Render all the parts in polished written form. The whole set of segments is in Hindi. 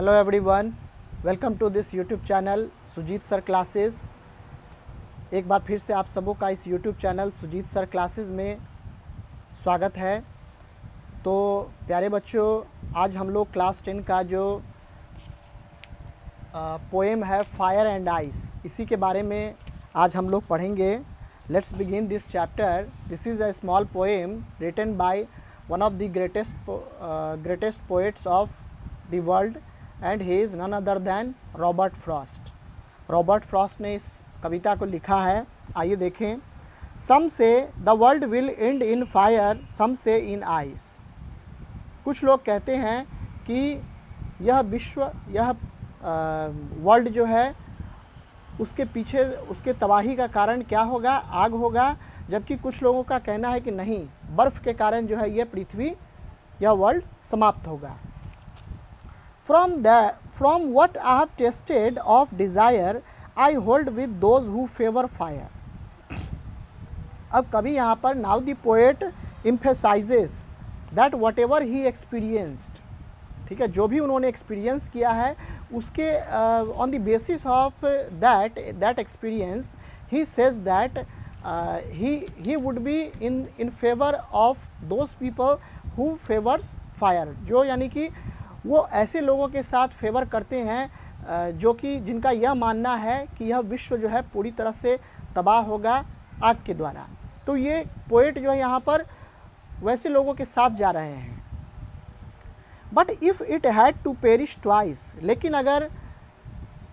Hello everyone, welcome to this YouTube channel Sujeet sir classes. एक बार फिर से आप सबों का इस YouTube channel Sujeet sir classes में स्वागत है। तो प्यारे बच्चों, आज हम लोग क्लास 10 का जो पोएम है फायर एंड आइस, इसी के बारे में आज हम लोग पढ़ेंगे। Let's begin this chapter. This is a small poem written by one of the greatest poets of the world and he is none other than Robert Frost. Robert Frost ने इस कविता को लिखा है। आइए देखें। Some say the world will end in fire, some say in ice. कुछ लोग कहते हैं कि यह विश्व, यह वर्ल्ड जो है उसके पीछे, उसके तबाही का कारण क्या होगा? आग होगा। जबकि कुछ लोगों का कहना है कि नहीं, बर्फ़ के कारण जो है यह पृथ्वी, यह वर्ल्ड समाप्त होगा। From what I have tasted of desire, I hold with those who favor fire. अब कभी यहाँ पर now the poet emphasizes that whatever he experienced, ठीक है, जो भी उन्होंने एक्सपीरियंस किया है उसके on the basis of that experience, he says that he would be in favor of those people who favors fire, जो यानी कि वो ऐसे लोगों के साथ फेवर करते हैं जो कि जिनका यह मानना है कि यह विश्व जो है पूरी तरह से तबाह होगा आग के द्वारा। तो ये पोएट जो है यहाँ पर वैसे लोगों के साथ जा रहे हैं। But if it had to perish twice, लेकिन अगर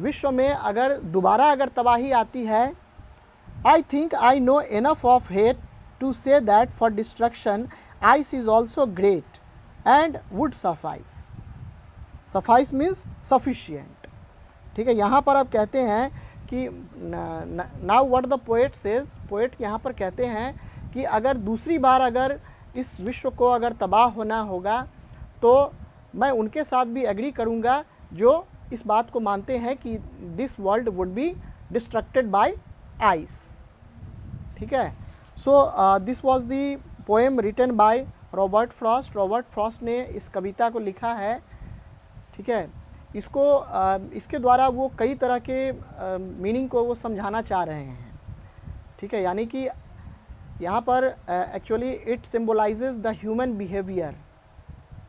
विश्व में अगर दोबारा अगर तबाही आती है, I think I know enough of hate to say that for destruction ice is also great and would suffice. Suffice means sufficient, ठीक है। यहाँ पर अब कहते हैं कि now what the poet says, poet यहाँ पर कहते हैं कि अगर दूसरी बार अगर इस विश्व को अगर तबाह होना होगा तो मैं उनके साथ भी एग्री करूँगा जो इस बात को मानते हैं कि this world would be destructed by ice, ठीक है। So this was the poem written by Robert Frost. Robert Frost ने इस कविता को लिखा है, ठीक है। इसको इसके द्वारा वो कई तरह के मीनिंग को वो समझाना चाह रहे हैं, ठीक है। यानी कि यहाँ पर actually it symbolises the human behaviour,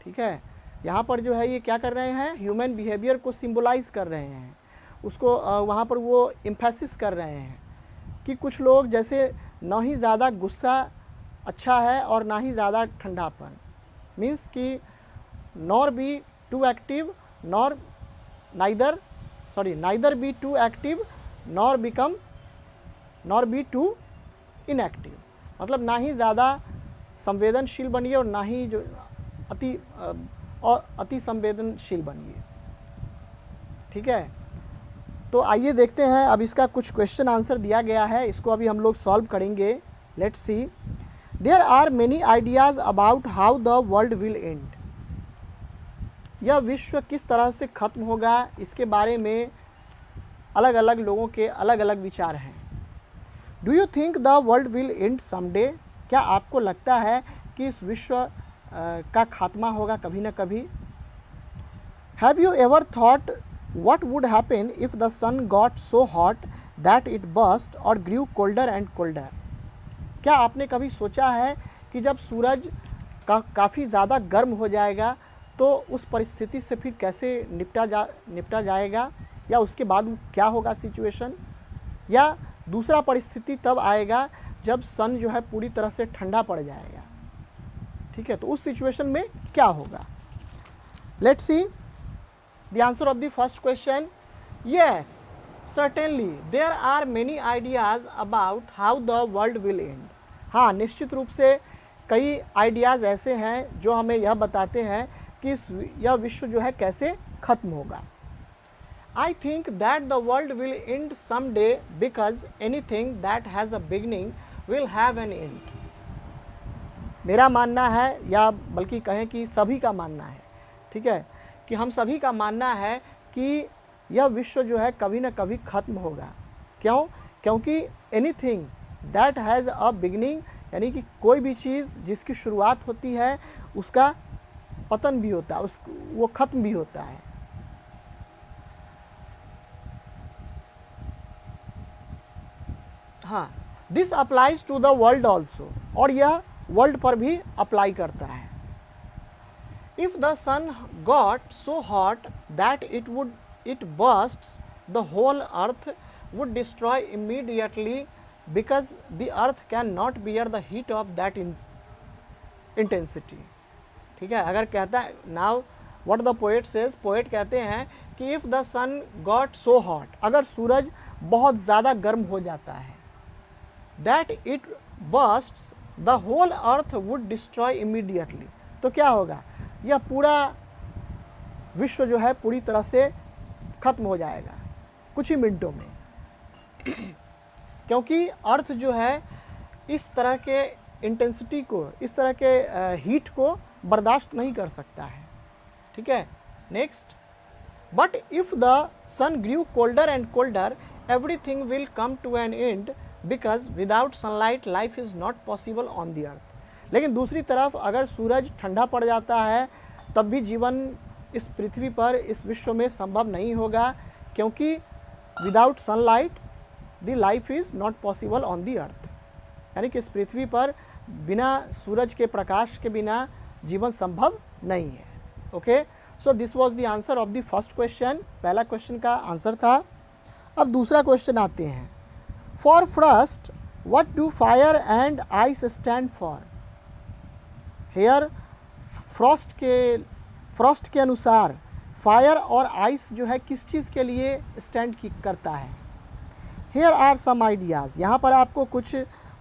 ठीक है। यहाँ पर जो है ये क्या कर रहे हैं, ह्यूमन बिहेवियर को सिम्बोलाइज कर रहे हैं, उसको वहाँ पर वो एम्फेसिस कर रहे हैं कि कुछ लोग जैसे ना ही ज़्यादा गुस्सा अच्छा है और ना ही ज़्यादा ठंडापन, मीन्स कि nor be too active neither be too active nor be too inactive. मतलब ना ही ज़्यादा संवेदनशील बनिए और ना ही जो अति संवेदनशील बनिए, ठीक है। तो आइए देखते हैं, अब इसका कुछ क्वेश्चन आंसर दिया गया है, इसको अभी हम लोग सॉल्व करेंगे। Let's see. There are many ideas about how the world will end. यह विश्व किस तरह से ख़त्म होगा, इसके बारे में अलग अलग लोगों के अलग अलग विचार हैं। Do you think the world will and someday? क्या आपको लगता है कि इस विश्व का खात्मा होगा कभी न कभी? Have you ever thought what would happen if the sun got so hot that it burst और ग्रू कोल्डर एंड कोल्डर? क्या आपने कभी सोचा है कि जब सूरज काफ़ी ज़्यादा गर्म हो जाएगा तो उस परिस्थिति से फिर कैसे निपटा जाएगा, या उसके बाद क्या होगा सिचुएशन? या दूसरा परिस्थिति तब आएगा जब सन जो है पूरी तरह से ठंडा पड़ जाएगा, ठीक है। तो उस सिचुएशन में क्या होगा? Let's see the answer of the first question. Yes, certainly there are many ideas about how the world will end. हाँ, निश्चित रूप से कई आइडियाज़ ऐसे हैं जो हमें यह बताते हैं कि यह विश्व जो है कैसे ख़त्म होगा। I think that the world will end some day because anything that has a beginning will have an end. मेरा मानना है, या बल्कि कहें कि सभी का मानना है, ठीक है, कि हम सभी का मानना है कि यह विश्व जो है कभी न कभी ख़त्म होगा। क्यों? क्योंकि anything that has a beginning, यानी कि कोई भी चीज़ जिसकी शुरुआत होती है उसका पतन भी होता है, वो ख़त्म भी होता है, हाँ, this applies to the world also, और यह वर्ल्ड पर भी अप्लाई करता है। If the sun got so hot that it bursts the whole earth would destroy immediately because the earth can not bear the heat of that intensity. ठीक है, अगर कहता है now what the poet says, poet कहते हैं कि if the sun got so hot, अगर सूरज बहुत ज़्यादा गर्म हो जाता है, that it bursts the whole earth would destroy immediately, तो क्या होगा, यह पूरा विश्व जो है पूरी तरह से खत्म हो जाएगा कुछ ही मिनटों में, क्योंकि अर्थ जो है इस तरह के इंटेंसिटी को, इस तरह के हीट को बर्दाश्त नहीं कर सकता है। ठीक है, next, but if the sun grew colder and colder everything will come to an end because without sunlight life is not possible on the earth. लेकिन दूसरी तरफ अगर सूरज ठंडा पड़ जाता है तब भी जीवन इस पृथ्वी पर, इस विश्व में संभव नहीं होगा, क्योंकि without sunlight the life is not possible on the अर्थ, यानी कि इस पृथ्वी पर बिना सूरज के प्रकाश के बिना जीवन संभव नहीं है। Okay, so this was the answer of the first question, पहला क्वेश्चन का आंसर था। अब दूसरा क्वेश्चन आते हैं, for first what do fire and ice stand for. Here Frost के अनुसार फायर और आइस जो है किस चीज़ के लिए स्टैंड करता है। हेयर आर सम आइडियाज़, यहाँ पर आपको कुछ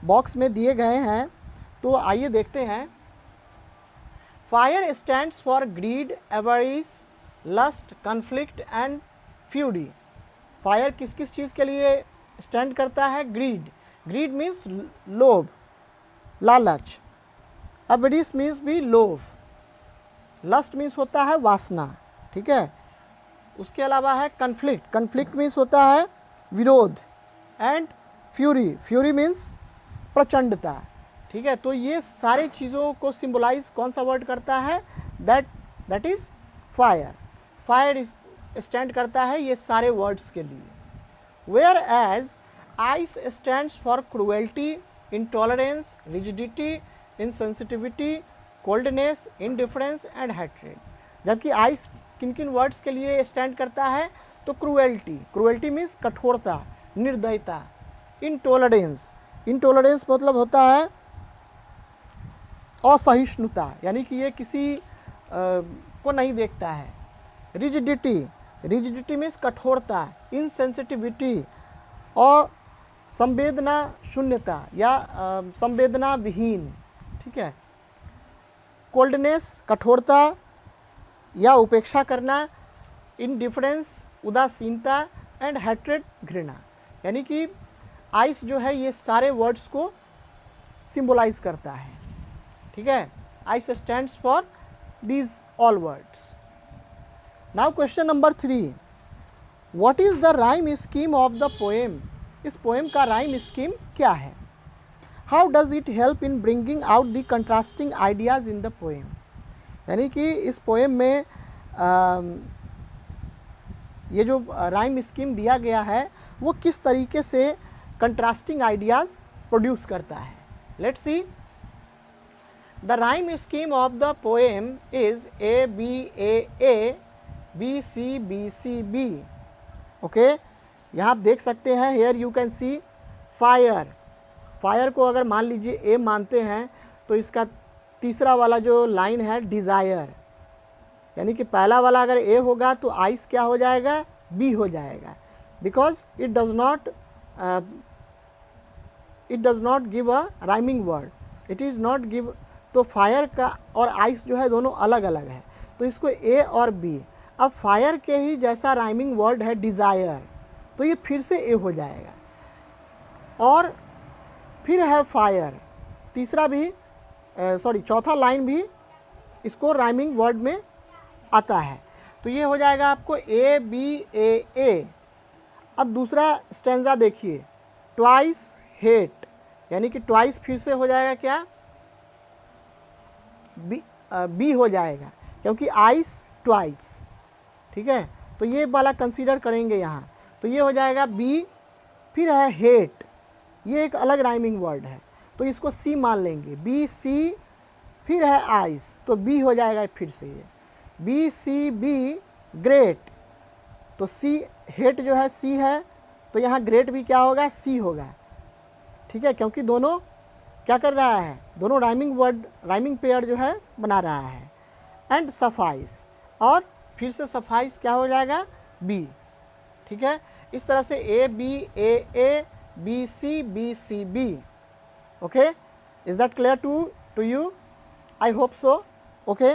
बॉक्स में दिए गए हैं, तो आइए देखते हैं। Fire stands for greed, avarice, lust, conflict and fury. Fire किस किस चीज़ के लिए स्टैंड करता है? ग्रीड, ग्रीड मीन्स लोभ, लालच। एवरिस मीन्स भी लोभ, लस्ट मीन्स होता है वासना। ठीक है, उसके अलावा है कन्फ्लिक्ट, कन्फ्लिक्ट मीन्स होता है विरोध, एंड फ्यूरी, फ्यूरी मीन्स प्रचंडता। ठीक है, तो ये सारी चीज़ों को सिंबलाइज कौन सा वर्ड करता है? That is fire. Fire stand करता है ये सारे वर्ड्स के लिए। Whereas ice stands for cruelty, intolerance, rigidity, insensitivity, coldness, indifference and hatred. जबकि आइस किन किन वर्ड्स के लिए स्टैंड करता है? तो क्रुएल्टी, क्रुएल्टी मीन्स कठोरता, निर्दयता। इंटॉलरेंस, इंटॉलरेंस मतलब होता है असहिष्णुता, यानी कि ये किसी को नहीं देखता है। रिजिडिटी, रिजिडिटी मीन्स कठोरता। इनसेंसिटिविटी और संवेदना शून्यता या संवेदना विहीन। ठीक है, कोल्डनेस कठोरता या उपेक्षा करना, इनडिफरेंस उदासीनता, एंड हैट्रेड घृणा। यानी कि आइस जो है ये सारे वर्ड्स को सिंबलाइज करता है। ठीक है, ice stands for these all words. Now question number 3, what is the rhyme scheme of the poem. इस पोएम का राइम स्कीम क्या है? How does it help in bringing out the contrasting ideas in the poem. यानी कि इस पोएम में ये जो राइम स्कीम दिया गया है वो किस तरीके से कंट्रास्टिंग आइडियाज़ प्रोड्यूस करता है। Let's see, the rhyme scheme of the poem is A B A A B C B C B। Okay, यहाँ आप देख सकते हैं, here you can see fire. Fire को अगर मान लीजिए ए मानते हैं तो इसका तीसरा वाला जो लाइन है डिज़ायर, यानी कि पहला वाला अगर ए होगा तो आइस क्या हो जाएगा? बी हो जाएगा, because it does not give a rhyming word, it is not give. तो फायर का और आइस जो है दोनों अलग अलग है, तो इसको ए और बी। अब फायर के ही जैसा राइमिंग वर्ड है डिज़ायर, तो ये फिर से ए हो जाएगा। और फिर है फायर, तीसरा भी चौथा लाइन भी इसको राइमिंग वर्ड में आता है, तो ये हो जाएगा आपको A B A A। अब दूसरा स्टेंजा देखिए, ट्वाइस हेट, यानी कि ट्वाइस फिर से हो जाएगा क्या? बी हो जाएगा, क्योंकि आइस ट्वाइस। ठीक है, तो ये वाला कंसीडर करेंगे यहाँ, तो ये हो जाएगा बी। फिर है हेट, ये एक अलग राइमिंग वर्ड है, तो इसको सी मान लेंगे। बी सी फिर है आइस, तो बी हो जाएगा फिर से ये बी सी बी ग्रेट, तो सी हेट जो है सी है, तो यहाँ ग्रेट भी क्या होगा, सी होगा। ठीक है, क्योंकि दोनों क्या कर रहा है, दोनों राइमिंग वर्ड, राइमिंग पेयर जो है बना रहा है। एंड सफाइस, और फिर से सफाइस क्या हो जाएगा, बी। ठीक है, इस तरह से A B C B. Okay, is that clear to you? I hope so. Okay,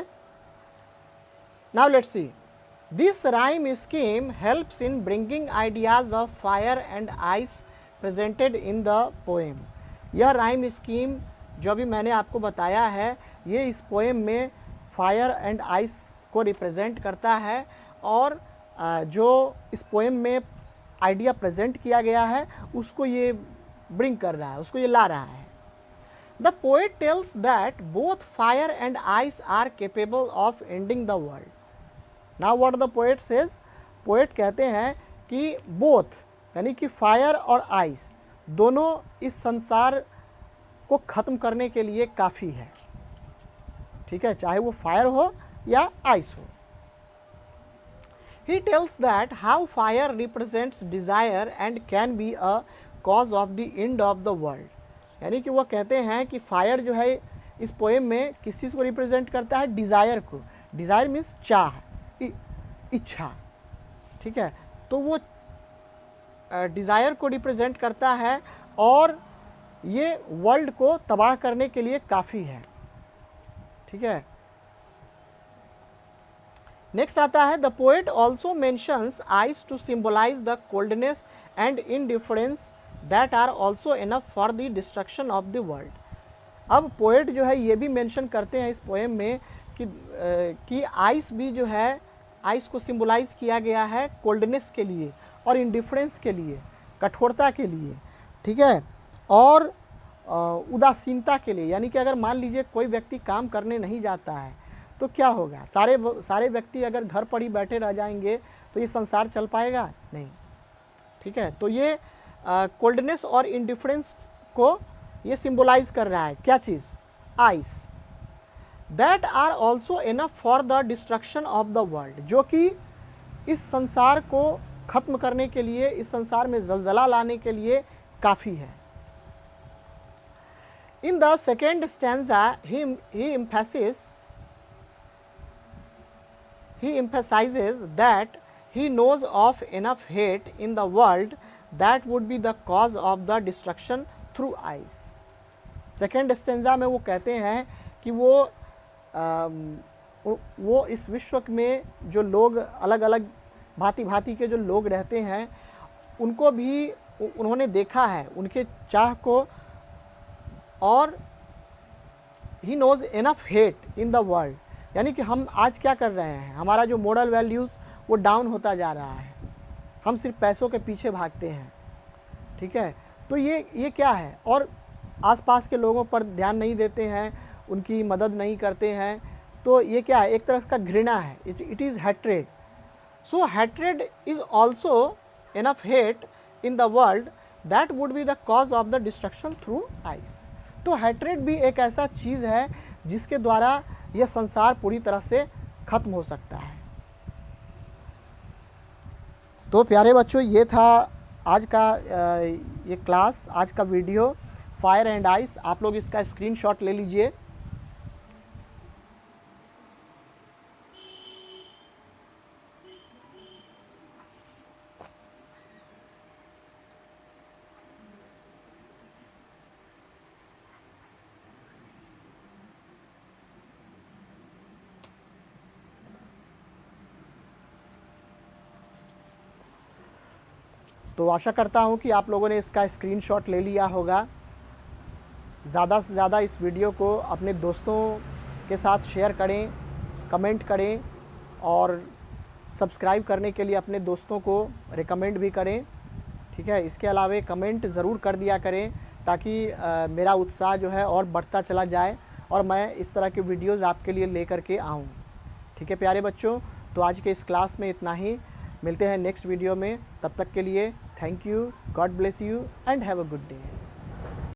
now let's see. This rhyme scheme helps in bringing ideas of fire and ice presented in the poem. यह राइम स्कीम जो अभी मैंने आपको बताया है, ये इस पोएम में फायर एंड आइस को रिप्रेजेंट करता है, और जो इस पोएम में आइडिया प्रेजेंट किया गया है उसको ये ब्रिंग कर रहा है, उसको ये ला रहा है। The poet tells that both fire and ice are capable of ending the world. Now what the poet says, poet कहते हैं कि बोथ यानी कि फायर और आइस दोनों इस संसार को ख़त्म करने के लिए काफ़ी है। ठीक है, चाहे वो फायर हो या आइस हो। He tells that how fire represents desire and can be a cause of the end of the world। यानी कि वो कहते हैं कि फायर जो है इस पोएम में किस चीज़ को रिप्रेजेंट करता है, डिज़ायर को। डिज़ायर मीन्स चाह, इच्छा। ठीक है, तो वो डिज़ायर को रिप्रेजेंट करता है, और ये वर्ल्ड को तबाह करने के लिए काफ़ी है। ठीक है, नेक्स्ट आता है, the poet also mentions ice to symbolize the coldness and indifference that are also enough for the destruction of the world. अब पोएट जो है ये भी मेंशन करते हैं इस पोएम में कि आइस भी जो है, आइस को सिम्बोलाइज किया गया है कोल्डनेस के लिए और इनडिफरेंस के लिए, कठोरता के लिए। ठीक है, और उदासीनता के लिए। यानी कि अगर मान लीजिए कोई व्यक्ति काम करने नहीं जाता है तो क्या होगा, सारे व्यक्ति अगर घर पर ही बैठे रह जाएंगे तो ये संसार चल पाएगा नहीं। ठीक है, तो ये कोल्डनेस और इंडिफरेंस को ये सिंबलाइज कर रहा है, क्या चीज़, ice. That are also enough for the destruction of the world, जो कि इस संसार को ख़त्म करने के लिए, इस संसार में जलजला लाने के लिए काफ़ी है। In the second stanza he emphasizes that he knows of enough hate in the world that would be the cause of the destruction through ice। Second stanza में वो कहते हैं कि वो इस विश्व में जो लोग अलग अलग भांति भांति के जो लोग रहते हैं उनको भी उन्होंने देखा है, उनके चाह को, और he knows enough hate in the world, यानी कि हम आज क्या कर रहे हैं, हमारा जो मोरल वैल्यूज़ वो डाउन होता जा रहा है, हम सिर्फ पैसों के पीछे भागते हैं। ठीक है, तो ये क्या है, और आसपास के लोगों पर ध्यान नहीं देते हैं, उनकी मदद नहीं करते हैं, तो ये क्या है, एक तरह का घृणा है, it is hatred. So hatred is also enough hate in the world that would be the cause of the destruction through ice. तो हैट्रेड भी एक ऐसा चीज़ है जिसके द्वारा यह संसार पूरी तरह से ख़त्म हो सकता है। तो प्यारे बच्चों, ये था आज का ये क्लास, आज का वीडियो फायर एंड आइस। आप लोग इसका स्क्रीनशॉट ले लीजिए। तो आशा करता हूँ कि आप लोगों ने इसका स्क्रीनशॉट ले लिया होगा। ज़्यादा से ज़्यादा इस वीडियो को अपने दोस्तों के साथ शेयर करें, कमेंट करें, और सब्सक्राइब करने के लिए अपने दोस्तों को रिकमेंड भी करें। ठीक है, इसके अलावा कमेंट ज़रूर कर दिया करें ताकि मेरा उत्साह जो है और बढ़ता चला जाए और मैं इस तरह के वीडियोज़ आपके लिए लेकर के आऊँ। ठीक है प्यारे बच्चों, तो आज के इस क्लास में इतना ही। मिलते हैं नेक्स्ट वीडियो में, तब तक के लिए thank you, God bless you and have a good day.